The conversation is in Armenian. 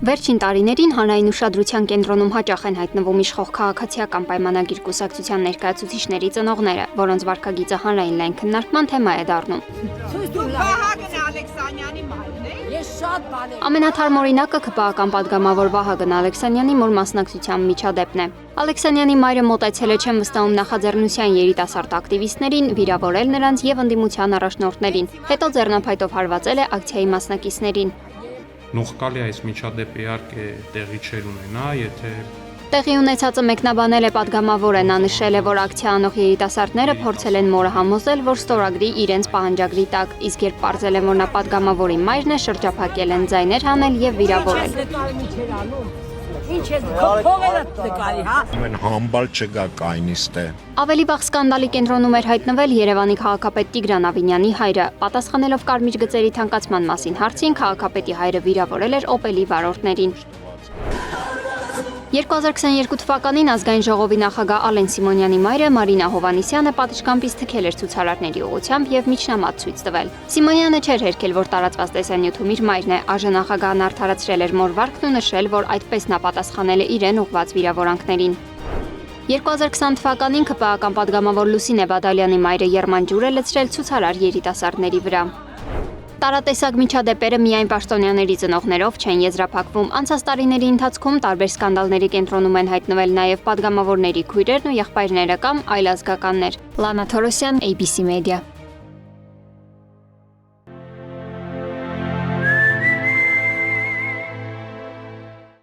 Վերջին տարիներին հանրային ուշադրության կենտրոնում հաճախ են հայտնվում իշխող քաղաքացիական պայմանագիր կուսակցության ներկայացուցիչների ծնողները, որոնց վարքագիծը հանրային լայն քննարկման թեմա է դառնում։ Ամենաթարմ օրինակը ԿՊԱ-ական պատգամավոր Վահագն Ալեքսանյանի մոր մասնակցության միջադեպն է։ Ալեքսանյանի մայրը մոտեցել է չեմ վստահում նախաձեռնության երիտասարդ ակտիվիստներին, վիրավորել նրանց եւ ընդդիմության առաջնորդներին, հետո ձեռնափայտով հարվածել է ակցիայի մասնակիցներին։ Նողկալի այս միջադեպը իհարկե տեղի չէր ունենա, եթե Տեղի ունեցածը մեկնաբանել է պատգամավորը, նա նշել է, որ ակցիա անող երիտասարդները փորձել են մորը համոզել, որ ստորագրի իրենց պահանջագրի տակ, իսկ երբ պարզել են, որ նա պատգամավորի մայրն է, շրջափակել են, ձայներ հանել եւ վիրավորել։ Ամեն համբալ չգա կայնիստ է։ Ավելի վաղ սկանդալի կենտրոնում էր հայտնվել Երևանի քաղաքապետ Տիգրան Ավինյանի հայրը, պատասխանելով կարմիր գծերի թանկացման մասին հարցին, քաղաքապետի հայրը վիրավորել էր Օպելի վարորդներին։ 2022 թվականին ազգային ժողովի նախագահ Ալեն Սիմոնյանի մայրը Մարինա Հովանիսյանը պատշգամբից թքել էր ցուցարարների ուղղությամբ եւ միջնամատ ցույց տվել։ Սիմոնյանը չէր հերքել, որ տարածված տեսանյութում իր մայրն է, ԱԺ նախագահն արդարացրել էր մոր վարքն ու նշել, որ այդպես նա պատասխանել է իրեն ուղղված վիրավորանքներին։ 2020 թվականին ԿՊԱ-ական պատգամավոր Լուսինե Բադալյանի մայրը եռման ջուր է լցրել ցուցարար երիտասարդների վրա։ Տարատեսակ միջադեպերը միայն պաշտոնյաների ծնողներով չեն եզրափակվում։ Անցած տարիների ընթացքում տարբեր սկանդալների կենտրոնում են հայտնվել նաև պատգամավորների քույրերն ու եղբայրները կամ այլ ազգականներ։ Լանա Թորոսյան, ABC Media։